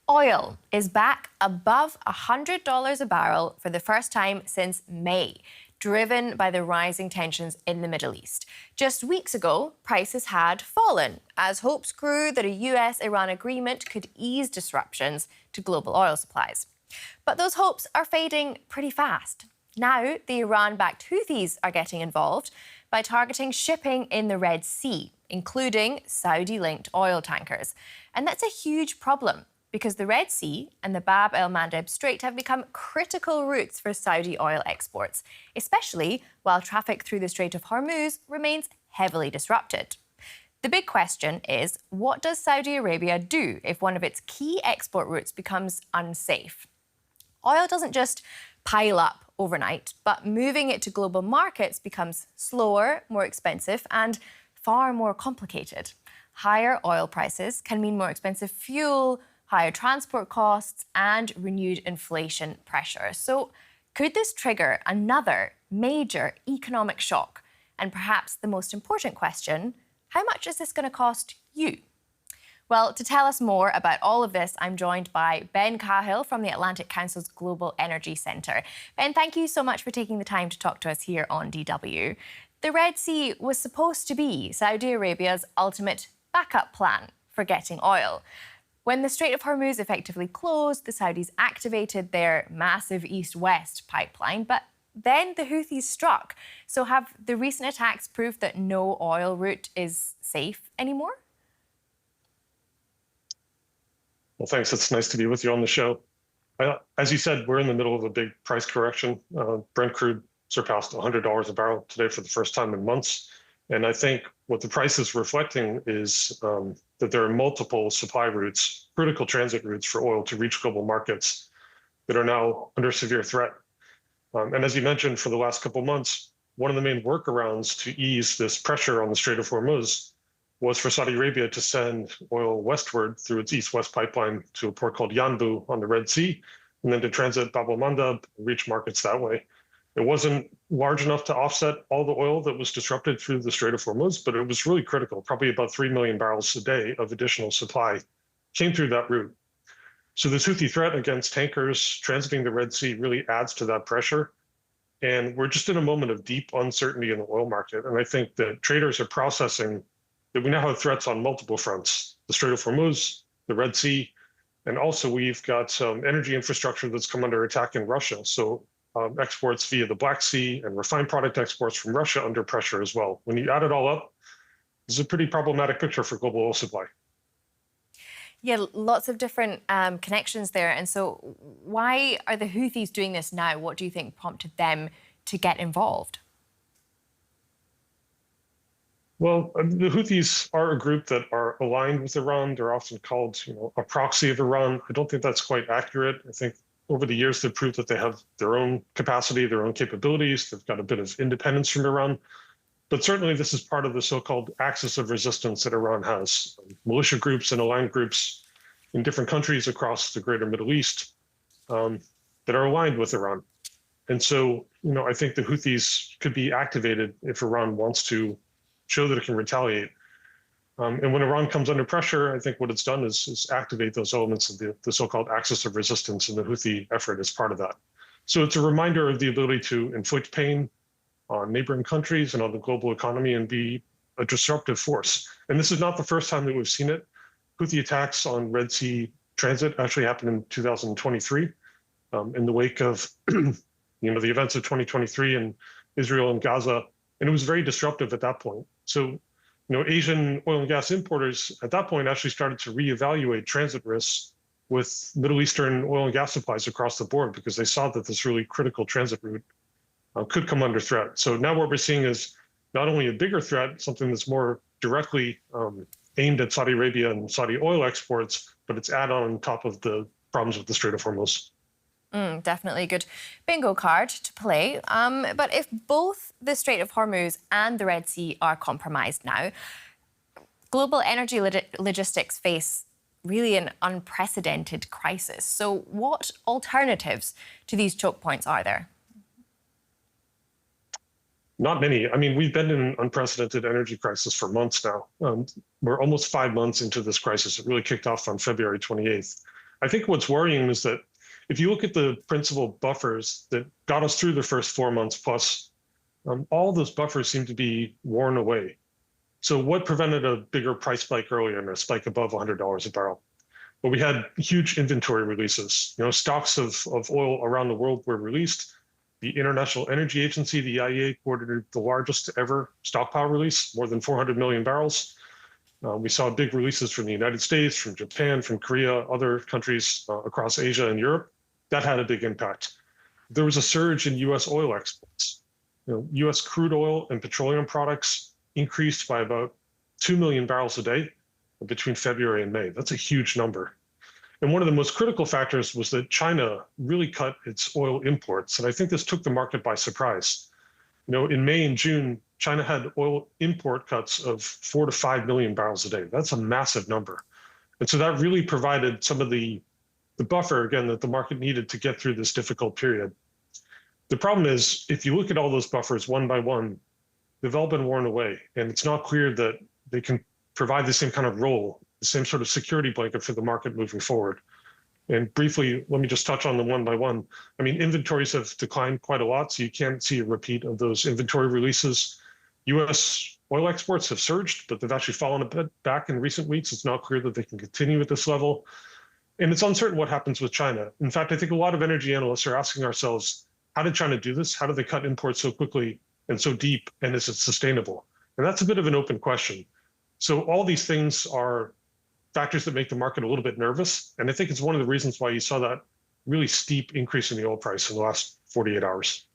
Oil is back above $100 a barrel for the first time since May, driven by the rising tensions in the Middle East. Just weeks ago, prices had fallen as hopes grew that a US-Iran agreement could ease disruptions to global oil supplies. But those hopes are fading pretty fast. Now, the Iran-backed Houthis are getting involved by targeting shipping in the Red Sea, including Saudi-linked oil tankers. And that's a huge problem, because the Red Sea and the Bab el-Mandeb Strait have become critical routes for Saudi oil exports, especially while traffic through the Strait of Hormuz remains heavily disrupted. The big question is, what does Saudi Arabia do if one of its key export routes becomes unsafe? Oil doesn't just pile up overnight, but moving it to global markets becomes slower, more expensive, and far more complicated. Higher oil prices can mean more expensive fuel, higher transport costs, and renewed inflation pressure. So could this trigger another major economic shock? And perhaps the most important question, how much is this going to cost you? Well, to tell us more about all of this, I'm joined by Ben Cahill from the Atlantic Council's Global Energy Centre. Ben, thank you so much for taking the time to talk to us here on DW. The Red Sea was supposed to be Saudi Arabia's ultimate backup plan for getting oil. When the Strait of Hormuz effectively closed, the Saudis activated their massive east-west pipeline, but then the Houthis struck. So have the recent attacks proved that no oil route is safe anymore? Well, thanks. It's nice to be with you on the show. As you said, we're in the middle of a big price correction. Brent crude surpassed $100 a barrel today for the first time in months. And I think what the price is reflecting is that there are multiple supply routes, critical transit routes for oil to reach global markets that are now under severe threat. And as you mentioned, for the last couple of months, one of the main workarounds to ease this pressure on the Strait of Hormuz was for Saudi Arabia to send oil westward through its east-west pipeline to a port called Yanbu on the Red Sea, and then to transit Bab el-Mandeb and reach markets that way. It wasn't large enough to offset all the oil that was disrupted through the Strait of Hormuz, but it was really critical. Probably about 3 million barrels a day of additional supply came through that route. So this Houthi threat against tankers transiting the Red Sea really adds to that pressure. And we're just in a moment of deep uncertainty in the oil market. And I think that traders are processing that we now have threats on multiple fronts: the Strait of Hormuz, the Red Sea, and also we've got some energy infrastructure that's come under attack in Russia. So exports via the Black Sea and refined product exports from Russia under pressure as well. When you add it all up, this is a pretty problematic picture for global oil supply. Yeah, lots of different connections there. And so why are the Houthis doing this now? What do you think prompted them to get involved? Well, the Houthis are a group that are aligned with Iran. They're often called, a proxy of Iran. I don't think that's quite accurate. I think over the years, they've proved that they have their own capacity, their own capabilities. They've got a bit of independence from Iran. But certainly this is part of the so-called axis of resistance that Iran has. Militia groups and aligned groups in different countries across the greater Middle East that are aligned with Iran. And so, I think the Houthis could be activated if Iran wants to show that it can retaliate. And when Iran comes under pressure, I think what it's done is activate those elements of the so-called axis of resistance, and the Houthi effort is part of that. So it's a reminder of the ability to inflict pain on neighboring countries and on the global economy and be a disruptive force. And this is not the first time that we've seen it. Houthi attacks on Red Sea transit actually happened in 2023 in the wake of the events of 2023 in Israel and Gaza. And it was very disruptive at that point. So, Asian oil and gas importers at that point actually started to reevaluate transit risks with Middle Eastern oil and gas supplies across the board, because they saw that this really critical transit route could come under threat. So now what we're seeing is not only a bigger threat, something that's more directly aimed at Saudi Arabia and Saudi oil exports, but it's add-on on top of the problems with the Strait of Hormuz. Definitely a good bingo card to play. But if both the Strait of Hormuz and the Red Sea are compromised now, global energy logistics face really an unprecedented crisis. So what alternatives to these choke points are there? Not many. I mean, we've been in an unprecedented energy crisis for months now. We're almost 5 months into this crisis. It really kicked off on February 28th. I think what's worrying is that if you look at the principal buffers that got us through the first 4 months plus, all those buffers seem to be worn away. So what prevented a bigger price spike earlier and a spike above $100 a barrel? Well, we had huge inventory releases. Stocks of oil around the world were released. The International Energy Agency, the EIA, ordered the largest ever stockpile release, more than 400 million barrels. We saw big releases from the United States, from Japan, from Korea, other countries across Asia and Europe. That had a big impact. There was a surge in US oil exports. US crude oil and petroleum products increased by about 2 million barrels a day between February and May. That's a huge number. And one of the most critical factors was that China really cut its oil imports. And I think this took the market by surprise. In May and June, China had oil import cuts of 4 to 5 million barrels a day. That's a massive number. And so that really provided some of the buffer, again, that the market needed to get through this difficult period. The problem is, if you look at all those buffers one by one, they've all been worn away. And it's not clear that they can provide the same kind of role, the same sort of security blanket for the market moving forward. And briefly, let me just touch on them one by one. I mean, inventories have declined quite a lot, so you can't see a repeat of those inventory releases. US oil exports have surged, but they've actually fallen a bit back in recent weeks. It's not clear that they can continue at this level. And it's uncertain what happens with China. In fact, I think a lot of energy analysts are asking ourselves, how did China do this? How did they cut imports so quickly and so deep? And is it sustainable? And that's a bit of an open question. So all these things are factors that make the market a little bit nervous. And I think it's one of the reasons why you saw that really steep increase in the oil price in the last 48 hours.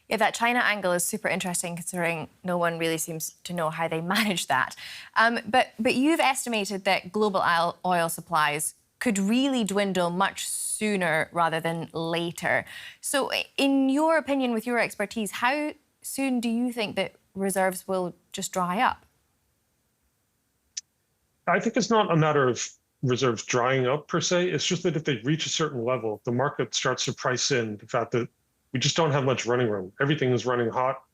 Yeah, that China angle is super interesting considering no one really seems to know how they manage that. But you've estimated that global oil supplies could really dwindle much sooner rather than later. So in your opinion, with your expertise, how soon do you think that reserves will just dry up? I think it's not a matter of reserves drying up per se. It's just that if they reach a certain level, the market starts to price in the fact that we just don't have much running room. Everything is running hot.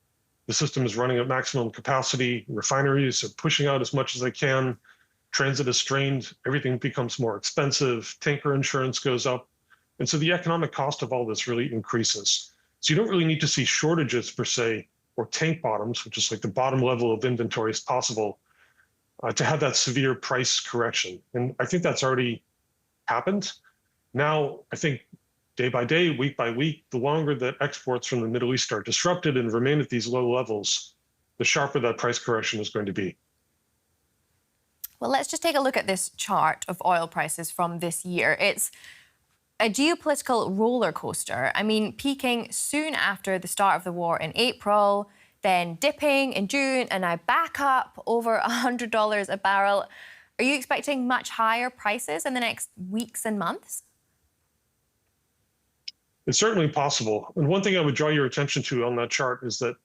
The system is running at maximum capacity. Refineries are pushing out as much as they can. Transit is strained. Everything becomes more expensive. Tanker insurance goes up. And so the economic cost of all this really increases. So you don't really need to see shortages per se, or tank bottoms, which is like the bottom level of inventory as possible, to have that severe price correction. And I think that's already happened. Now, I think day by day, week by week, the longer that exports from the Middle East are disrupted and remain at these low levels, the sharper that price correction is going to be. Well, let's just take a look at this chart of oil prices from this year. It's a geopolitical roller coaster. I mean, peaking soon after the start of the war in April, then dipping in June, and now back up over $100 a barrel. Are you expecting much higher prices in the next weeks and months? It's certainly possible. And one thing I would draw your attention to on that chart is that,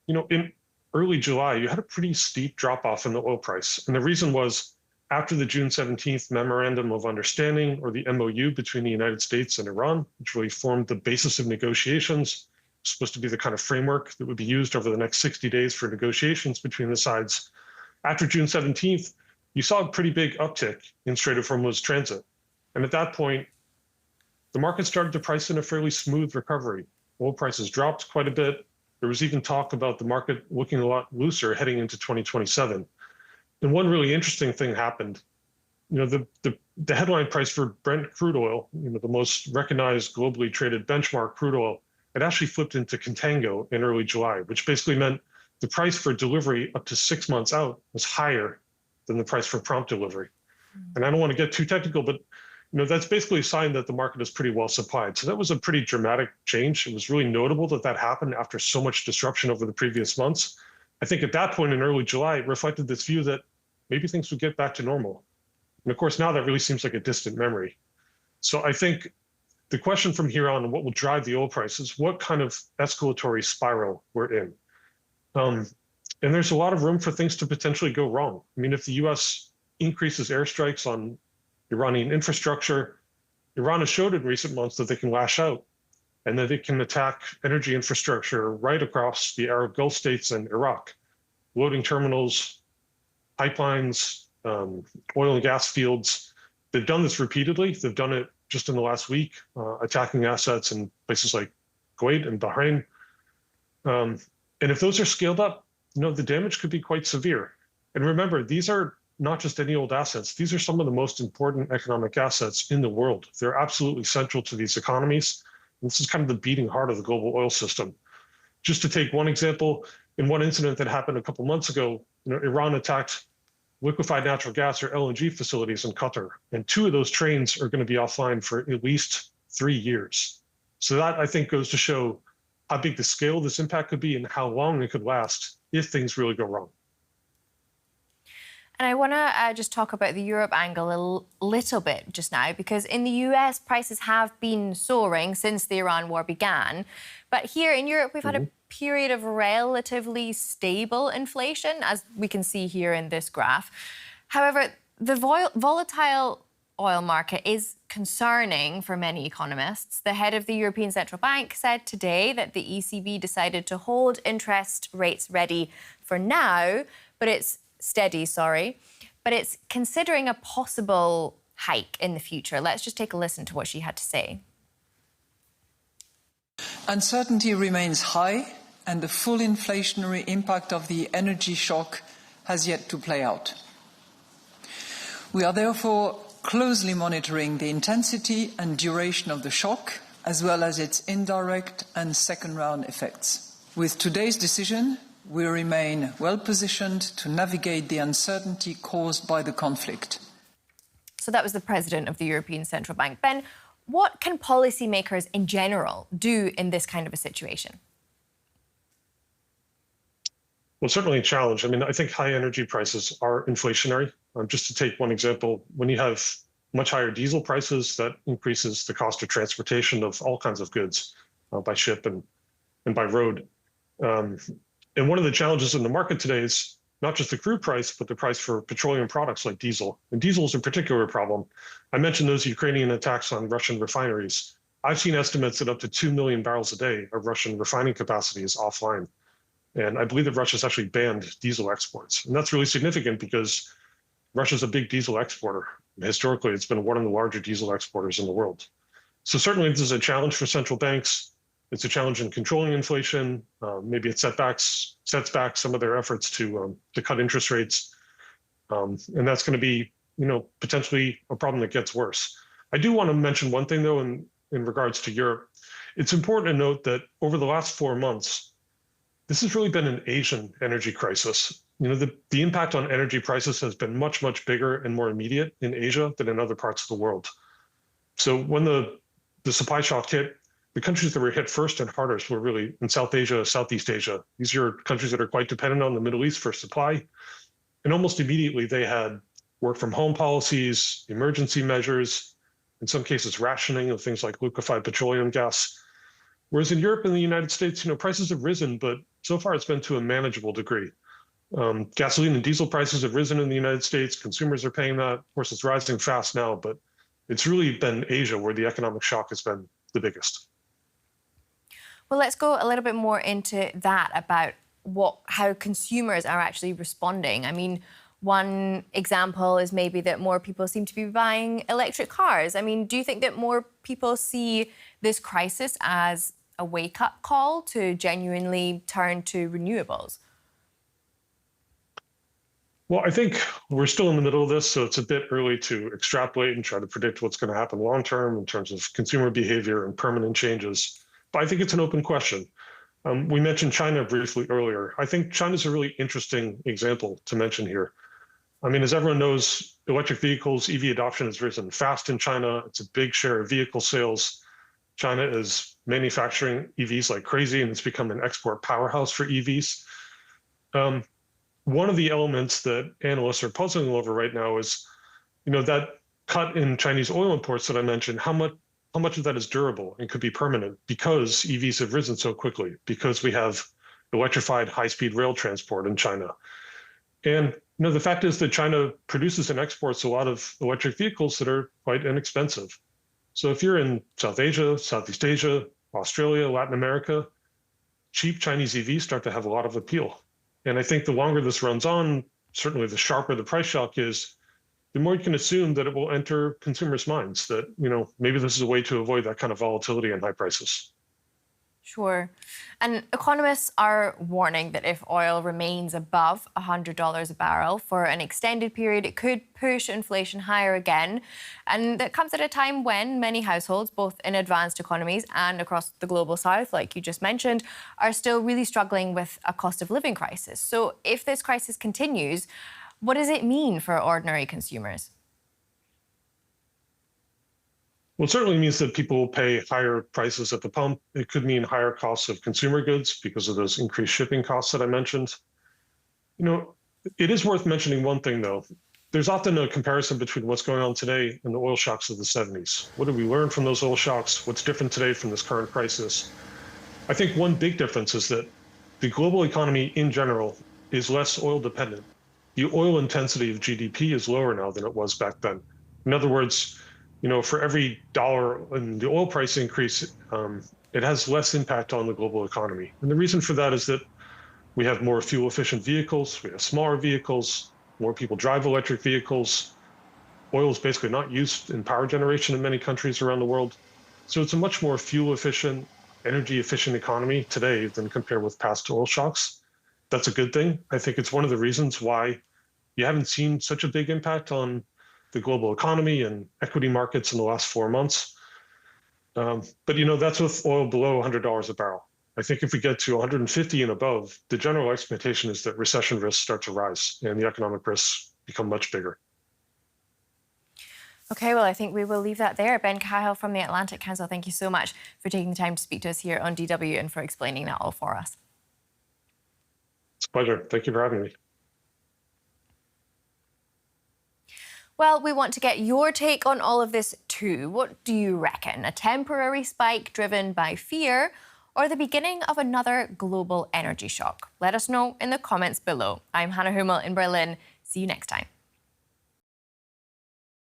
in early July, you had a pretty steep drop off in the oil price. And the reason was after the June 17th Memorandum of Understanding, or the MOU, between the United States and Iran, which really formed the basis of negotiations, supposed to be the kind of framework that would be used over the next 60 days for negotiations between the sides. After June 17th, you saw a pretty big uptick in Strait of Hormuz transit. And at that point, the market started to price in a fairly smooth recovery. Oil prices dropped quite a bit. There was even talk about the market looking a lot looser heading into 2027. And one really interesting thing happened. The headline price for Brent crude oil, the most recognized globally traded benchmark crude oil, it actually flipped into contango in early July, which basically meant the price for delivery up to 6 months out was higher than the price for prompt delivery. And I don't want to get too technical, but that's basically a sign that the market is pretty well supplied. So that was a pretty dramatic change. It was really notable that that happened after so much disruption over the previous months. I think at that point in early July, it reflected this view that maybe things would get back to normal. And of course, now that really seems like a distant memory. So I think the question from here on, what will drive the oil prices, what kind of escalatory spiral we're in. And there's a lot of room for things to potentially go wrong. I mean, if the US increases airstrikes on Iranian infrastructure, Iran has showed in recent months that they can lash out and that it can attack energy infrastructure right across the Arab Gulf states and Iraq, loading terminals, pipelines, oil and gas fields. They've done this repeatedly. They've done it just in the last week, attacking assets in places like Kuwait and Bahrain. And if those are scaled up, the damage could be quite severe. And remember, these are not just any old assets. These are some of the most important economic assets in the world. They're absolutely central to these economies. And this is kind of the beating heart of the global oil system. Just to take one example, in one incident that happened a couple months ago, Iran attacked liquefied natural gas or LNG facilities in Qatar. And 2 of those trains are going to be offline for at least 3 years. So that, I think, goes to show how big the scale of this impact could be and how long it could last if things really go wrong. And I want to just talk about the Europe angle a little bit just now, because in the US, prices have been soaring since the Iran war began. But here in Europe, we've had a period of relatively stable inflation, as we can see here in this graph. However, the volatile oil market is concerning for many economists. The head of the European Central Bank said today that the ECB decided to hold interest rates ready for now, but it's considering a possible hike in the future. Let's just take a listen to what she had to say. Uncertainty remains high, and the full inflationary impact of the energy shock has yet to play out. We are therefore closely monitoring the intensity and duration of the shock, as well as its indirect and second-round effects. With today's decision, we remain well positioned to navigate the uncertainty caused by the conflict. So that was the president of the European Central Bank. Ben, what can policymakers in general do in this kind of a situation? Well, certainly a challenge. I mean, I think high energy prices are inflationary. Just to take one example, when you have much higher diesel prices, that increases the cost of transportation of all kinds of goods by ship and by road. And one of the challenges in the market today is not just the crude price, but the price for petroleum products like diesel. And diesel is a particular problem. I mentioned those Ukrainian attacks on Russian refineries. I've seen estimates that up to 2 million barrels a day of Russian refining capacity is offline. And I believe that Russia's actually banned diesel exports. And that's really significant because Russia's a big diesel exporter. Historically, it's been one of the larger diesel exporters in the world. So certainly this is a challenge for central banks. It's a challenge in controlling inflation. Maybe it sets back some of their efforts to cut interest rates. And that's going to be, potentially a problem that gets worse. I do want to mention one thing, though, in regards to Europe. It's important to note that over the last 4 months, this has really been an Asian energy crisis. The impact on energy prices has been much, much bigger and more immediate in Asia than in other parts of the world. So when the supply shock hit, the countries that were hit first and hardest were really in South Asia, Southeast Asia. These are countries that are quite dependent on the Middle East for supply. And almost immediately they had work from home policies, emergency measures, in some cases rationing of things like liquefied petroleum gas. Whereas in Europe and the United States, prices have risen, but so far it's been to a manageable degree. Gasoline and diesel prices have risen in the United States. Consumers are paying that. Of course, it's rising fast now, but it's really been Asia where the economic shock has been the biggest. Well, let's go a little bit more into that about how consumers are actually responding. I mean, one example is maybe that more people seem to be buying electric cars. I mean, do you think that more people see this crisis as a wake-up call to genuinely turn to renewables? Well, I think we're still in the middle of this, so it's a bit early to extrapolate and try to predict what's going to happen long-term in terms of consumer behavior and permanent changes. But I think it's an open question. We mentioned China briefly earlier. I think China's a really interesting example to mention here. I mean, as everyone knows, electric vehicles, EV adoption has risen fast in China. It's a big share of vehicle sales. China is manufacturing EVs like crazy, and it's become an export powerhouse for EVs. One of the elements that analysts are puzzling over right now is, that cut in Chinese oil imports that I mentioned, how much of that is durable and could be permanent because EVs have risen so quickly, because we have electrified high-speed rail transport in China. And the fact is that China produces and exports a lot of electric vehicles that are quite inexpensive. So if you're in South Asia, Southeast Asia, Australia, Latin America, cheap Chinese EVs start to have a lot of appeal. And I think the longer this runs on, certainly the sharper the price shock is, the more you can assume that it will enter consumers' minds that, maybe this is a way to avoid that kind of volatility and high prices. Sure. And economists are warning that if oil remains above $100 a barrel for an extended period, it could push inflation higher again. And that comes at a time when many households, both in advanced economies and across the global south, like you just mentioned, are still really struggling with a cost of living crisis. So if this crisis continues, what does it mean for ordinary consumers? Well, it certainly means that people will pay higher prices at the pump. It could mean higher costs of consumer goods because of those increased shipping costs that I mentioned. It is worth mentioning one thing, though. There's often a comparison between what's going on today and the oil shocks of the 70s. What did we learn from those oil shocks? What's different today from this current crisis? I think one big difference is that the global economy in general is less oil dependent. The oil intensity of GDP is lower now than it was back then. In other words, for every dollar in the oil price increase, it has less impact on the global economy. And the reason for that is that we have more fuel efficient vehicles, we have smaller vehicles, more people drive electric vehicles. Oil is basically not used in power generation in many countries around the world. So it's a much more fuel efficient, energy efficient economy today than compared with past oil shocks. That's a good thing. I think it's one of the reasons why you haven't seen such a big impact on the global economy and equity markets in the last 4 months. But that's with oil below $100 a barrel. I think if we get to 150 and above, the general expectation is that recession risks start to rise and the economic risks become much bigger. Okay, well, I think we will leave that there. Ben Cahill from the Atlantic Council, thank you so much for taking the time to speak to us here on DW and for explaining that all for us. It's a pleasure. Thank you for having me. Well, we want to get your take on all of this too. What do you reckon? A temporary spike driven by fear or the beginning of another global energy shock? Let us know in the comments below. I'm Hannah Hummel in Berlin. See you next time.